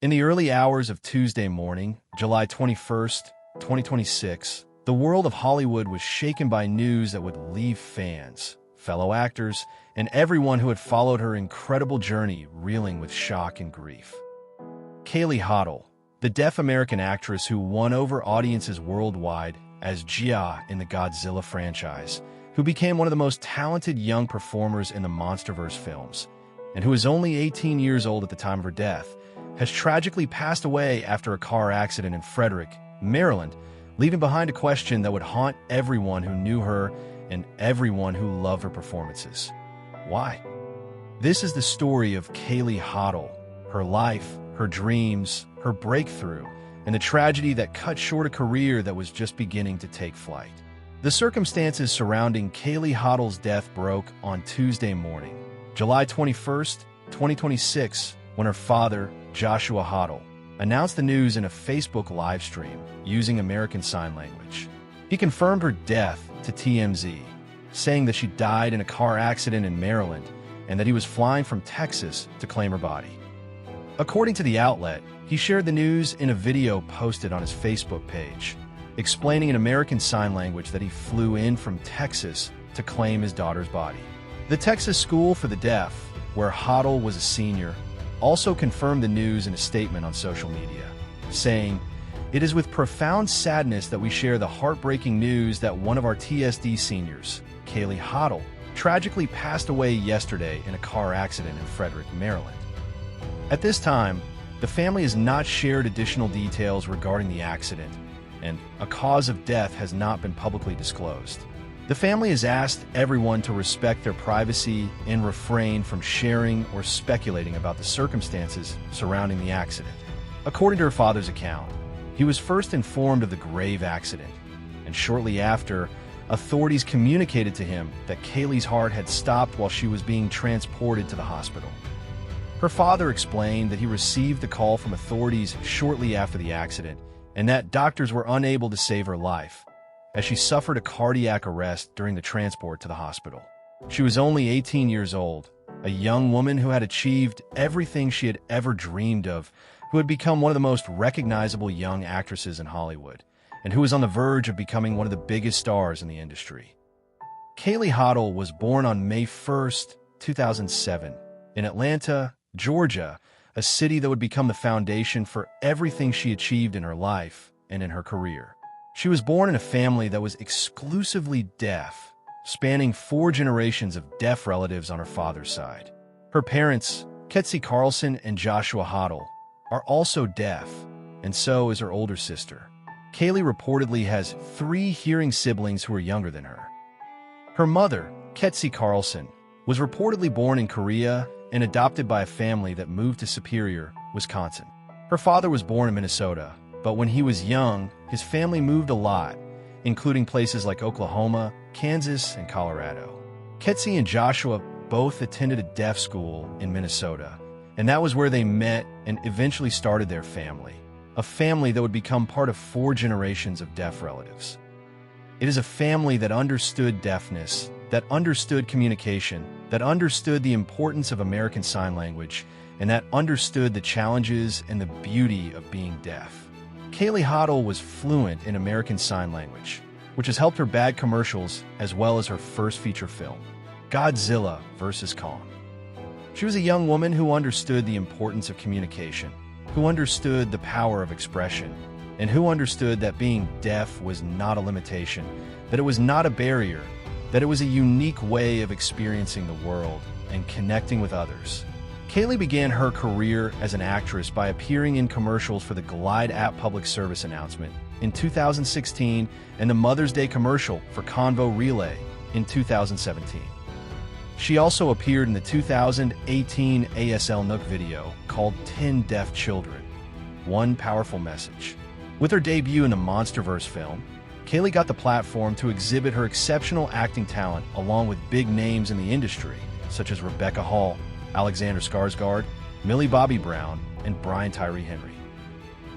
In the early hours of Tuesday morning, July 21st, 2026, the world of Hollywood was shaken by news that would leave fans, fellow actors, and everyone who had followed her incredible journey reeling with shock and grief. Kaylee Hottle, the deaf American actress who won over audiences worldwide as Jia in the Godzilla franchise, who became one of the most talented young performers in the MonsterVerse films, and who was only 18 years old at the time of her death, has tragically passed away after a car accident in Frederick, Maryland, leaving behind a question that would haunt everyone who knew her and everyone who loved her performances. Why? This is the story of Kaylee Hottle, her life, her dreams, her breakthrough, and the tragedy that cut short a career that was just beginning to take flight. The circumstances surrounding Kaylee Hottle's death broke on Tuesday morning, July 21st, 2026, when her father, Joshua Hodddle, announced the news in a Facebook live stream using American Sign Language. He confirmed her death to TMZ, saying that she died in a car accident in Maryland and that he was flying from Texas to claim her body. According to the outlet, he shared the news in a video posted on his Facebook page, explaining in American Sign Language that he flew in from Texas to claim his daughter's body. The Texas School for the Deaf, where Hodddle was a senior, also confirmed the news in a statement on social media, saying, "It is with profound sadness that we share the heartbreaking news that one of our TSD seniors, Kaylee Hottle, tragically passed away yesterday in a car accident in Frederick, Maryland." At this time, the family has not shared additional details regarding the accident, and a cause of death has not been publicly disclosed. The family has asked everyone to respect their privacy and refrain from sharing or speculating about the circumstances surrounding the accident. According to her father's account, he was first informed of the grave accident, and shortly after, authorities communicated to him that Kaylee's heart had stopped while she was being transported to the hospital. Her father explained that he received the call from authorities shortly after the accident and that doctors were unable to save her life, as she suffered a cardiac arrest during the transport to the hospital. She was only 18 years old, a young woman who had achieved everything she had ever dreamed of, who had become one of the most recognizable young actresses in Hollywood, and who was on the verge of becoming one of the biggest stars in the industry. Kaylee Hottle was born on May 1st, 2007, in Atlanta, Georgia, a city that would become the foundation for everything she achieved in her life and in her career. She was born in a family that was exclusively deaf, spanning 4 generations of deaf relatives on her father's side. Her parents, Kaylee Carlson and Joshua Hodddle, are also deaf, and so is her older sister. Kaylee reportedly has 3 hearing siblings who are younger than her. Her mother, Kaylee Carlson, was reportedly born in Korea and adopted by a family that moved to Superior, Wisconsin. Her father was born in Minnesota, but when he was young, his family moved a lot, including places like Oklahoma, Kansas, and Colorado. Kaylee and Joshua both attended a deaf school in Minnesota, and that was where they met and eventually started their family, a family that would become part of 4 generations of deaf relatives. It is a family that understood deafness, that understood communication, that understood the importance of American Sign Language, and that understood the challenges and the beauty of being deaf. Kaylee Hottle was fluent in American Sign Language, which has helped her bag commercials as well as her first feature film, Godzilla vs. Kong. She was a young woman who understood the importance of communication, who understood the power of expression, and who understood that being deaf was not a limitation, that it was not a barrier, that it was a unique way of experiencing the world and connecting with others. Kaylee began her career as an actress by appearing in commercials for the Glide app public service announcement in 2016 and the Mother's Day commercial for Convo Relay in 2017. She also appeared in the 2018 ASL Nook video called 10 Deaf Children, One Powerful Message. With her debut in the MonsterVerse film, Kaylee got the platform to exhibit her exceptional acting talent along with big names in the industry, such as Rebecca Hall, Alexander Skarsgård, Millie Bobby Brown, and Brian Tyree Henry.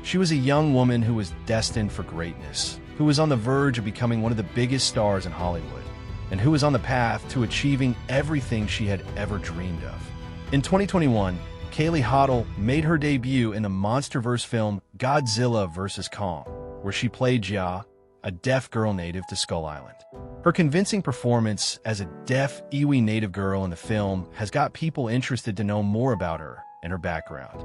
She was a young woman who was destined for greatness, who was on the verge of becoming one of the biggest stars in Hollywood, and who was on the path to achieving everything she had ever dreamed of. In 2021, Kaylee Hottle made her debut in the MonsterVerse film Godzilla vs. Kong, where she played Jia, a deaf girl native to Skull Island. Her convincing performance as a deaf Iwi native girl in the film has got people interested to know more about her and her background.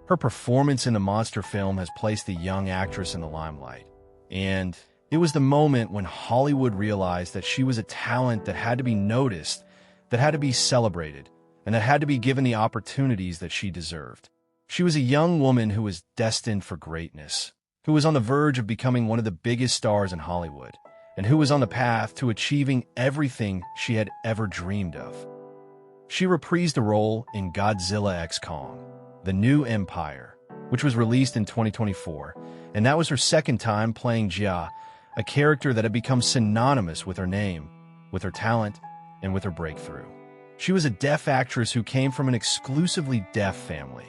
Her performance in the monster film has placed the young actress in the limelight, and it was the moment when Hollywood realized that she was a talent that had to be noticed, that had to be celebrated, and that had to be given the opportunities that she deserved. She was a young woman who was destined for greatness, who was on the verge of becoming one of the biggest stars in Hollywood, and who was on the path to achieving everything she had ever dreamed of. She reprised the role in Godzilla x Kong, The New Empire, which was released in 2024, and that was her second time playing Jia, a character that had become synonymous with her name, with her talent, and with her breakthrough. She was a deaf actress who came from an exclusively deaf family,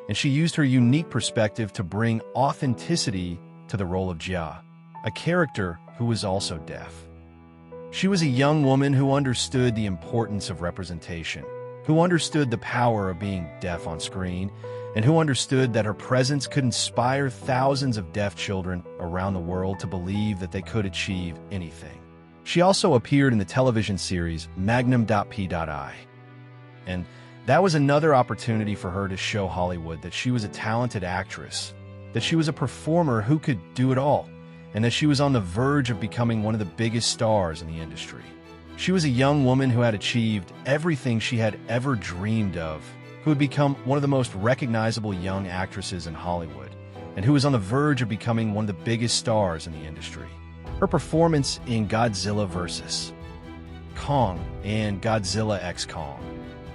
and she used her unique perspective to bring authenticity to the role of Jia, a character who was also deaf. She was a young woman who understood the importance of representation, who understood the power of being deaf on screen, and who understood that her presence could inspire thousands of deaf children around the world to believe that they could achieve anything. She also appeared in the television series Magnum.P.I. And that was another opportunity for her to show Hollywood that she was a talented actress, that she was a performer who could do it all, and that she was on the verge of becoming one of the biggest stars in the industry. She was a young woman who had achieved everything she had ever dreamed of, who had become one of the most recognizable young actresses in Hollywood, and who was on the verge of becoming one of the biggest stars in the industry. Her performance in Godzilla vs. Kong and Godzilla x Kong,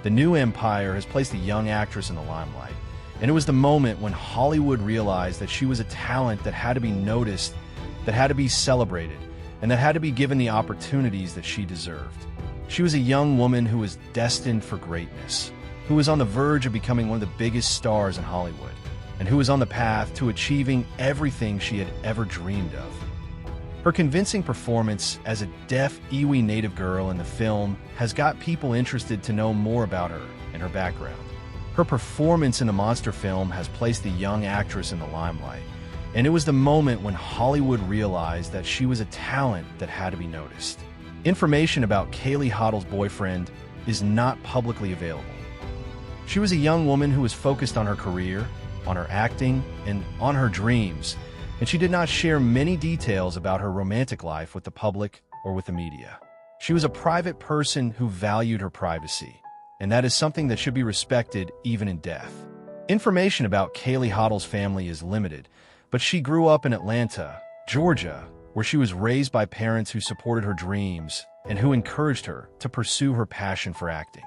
The New Empire, has placed the young actress in the limelight, and it was the moment when Hollywood realized that she was a talent that had to be noticed, that had to be celebrated, and that had to be given the opportunities that she deserved. She was a young woman who was destined for greatness, who was on the verge of becoming one of the biggest stars in Hollywood, and who was on the path to achieving everything she had ever dreamed of. Her convincing performance as a deaf Iwi native girl in the film has got people interested to know more about her and her background. Her performance in the monster film has placed the young actress in the limelight, and it was the moment when Hollywood realized that she was a talent that had to be noticed. Information about Kaylee Hottle's boyfriend is not publicly available. She was a young woman who was focused on her career, on her acting, and on her dreams, and she did not share many details about her romantic life with the public or with the media. She was a private person who valued her privacy, and that is something that should be respected even in death. Information about Kaylee Hottle's family is limited, but she grew up in Atlanta, Georgia, where she was raised by parents who supported her dreams and who encouraged her to pursue her passion for acting.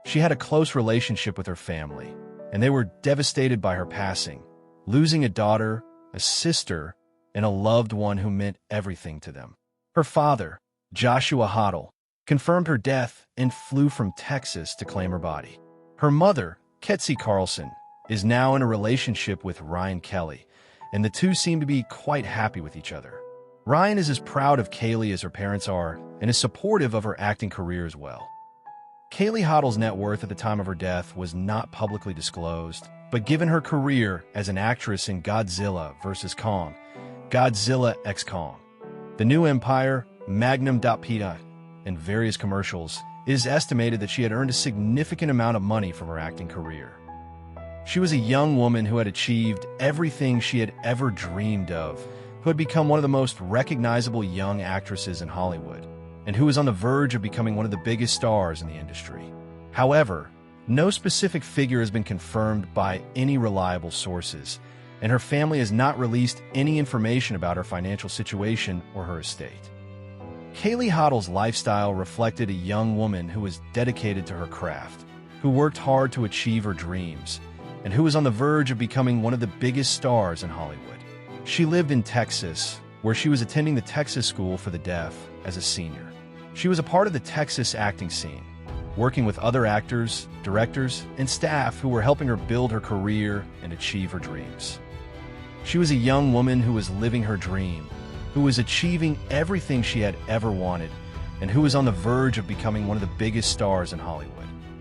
She had a close relationship with her family, and they were devastated by her passing, losing a daughter, a sister, and a loved one who meant everything to them. Her father, Joshua Hodddle, confirmed her death and flew from Texas to claim her body. Her mother, Ketsy Carlson, is now in a relationship with Ryan Kelly, and the two seem to be quite happy with each other. Ryan is as proud of Kaylee as her parents are and is supportive of her acting career as well. Kaylee Hottle's net worth at the time of her death was not publicly disclosed, but given her career as an actress in Godzilla vs. Kong, Godzilla x Kong, The New Empire, Magnum.P.I., and various commercials, it is estimated that she had earned a significant amount of money from her acting career. She was a young woman who had achieved everything she had ever dreamed of, who had become one of the most recognizable young actresses in Hollywood, and who was on the verge of becoming one of the biggest stars in the industry. However, no specific figure has been confirmed by any reliable sources, and her family has not released any information about her financial situation or her estate. Kaylee Hottle's lifestyle reflected a young woman who was dedicated to her craft, who worked hard to achieve her dreams, and who was on the verge of becoming one of the biggest stars in Hollywood. She lived in Texas, where she was attending the Texas School for the Deaf as a senior. She was a part of the Texas acting scene, working with other actors, directors, and staff who were helping her build her career and achieve her dreams. She was a young woman who was living her dream, who was achieving everything she had ever wanted, and who was on the verge of becoming one of the biggest stars in Hollywood.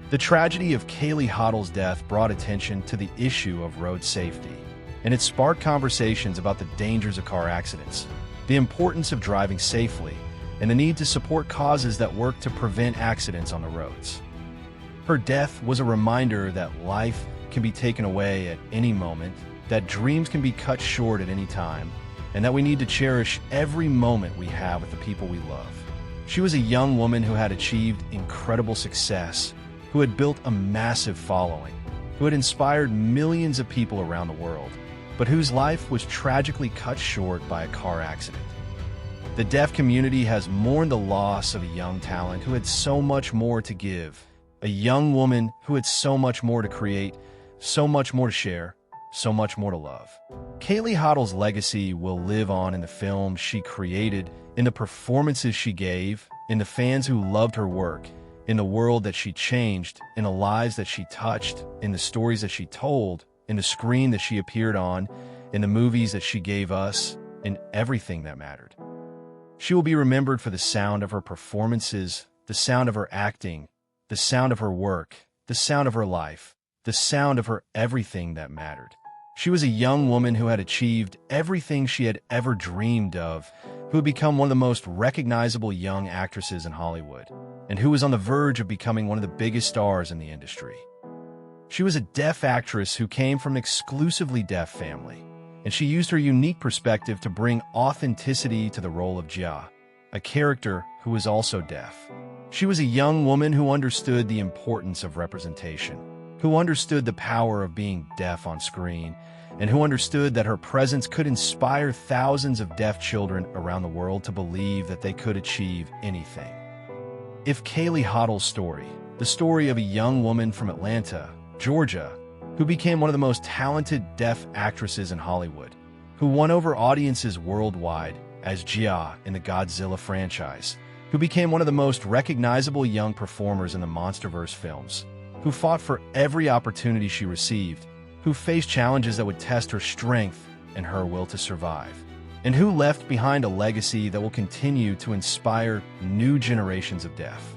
The tragedy of Kaylee Hottle's death brought attention to the issue of road safety, and it sparked conversations about the dangers of car accidents, the importance of driving safely, and the need to support causes that work to prevent accidents on the roads. Her death was a reminder that life can be taken away at any moment, that dreams can be cut short at any time, and that we need to cherish every moment we have with the people we love. She was a young woman who had achieved incredible success, who had built a massive following, who had inspired millions of people around the world, but whose life was tragically cut short by a car accident. The deaf community has mourned the loss of a young talent who had so much more to give, a young woman who had so much more to create, so much more to share, so much more to love. Kaylee Hottle's legacy will live on in the films she created, in the performances she gave, in the fans who loved her work, in the world that she changed, in the lives that she touched, in the stories that she told, in the screen that she appeared on, in the movies that she gave us, in everything that mattered. She will be remembered for the sound of her performances, the sound of her acting, the sound of her work, the sound of her life, the sound of her everything that mattered. She was a young woman who had achieved everything she had ever dreamed of, who had become one of the most recognizable young actresses in Hollywood, and who was on the verge of becoming one of the biggest stars in the industry. She was a deaf actress who came from an exclusively deaf family, and she used her unique perspective to bring authenticity to the role of Jia, a character who was also deaf. She was a young woman who understood the importance of representation, who understood the power of being deaf on screen, and who understood that her presence could inspire thousands of deaf children around the world to believe that they could achieve anything. If Kaylee Hottle's story, the story of a young woman from Atlanta, Georgia, who became one of the most talented deaf actresses in Hollywood, who won over audiences worldwide as Jia in the Godzilla franchise, who became one of the most recognizable young performers in the MonsterVerse films, who fought for every opportunity she received, who faced challenges that would test her strength and her will to survive, and who left behind a legacy that will continue to inspire new generations of deaf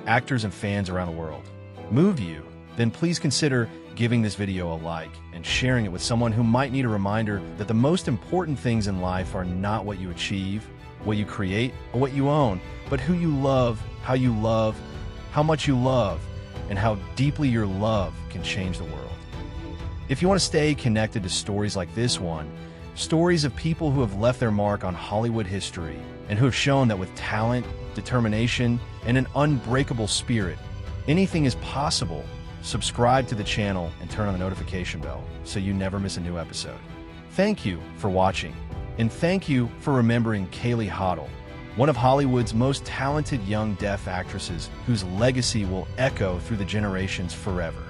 actors and fans around the world. Moved you? Then please consider giving this video a like and sharing it with someone who might need a reminder that the most important things in life are not what you achieve, what you create, or what you own, but who you love, how much you love, and how deeply your love can change the world. If you want to stay connected to stories like this one, stories of people who have left their mark on Hollywood history and who have shown that with talent, determination, and an unbreakable spirit, anything is possible, subscribe to the channel and turn on the notification bell so you never miss a new episode. Thank you for watching, and thank you for remembering Kaylee Hottle, one of Hollywood's most talented young deaf actresses whose legacy will echo through the generations forever.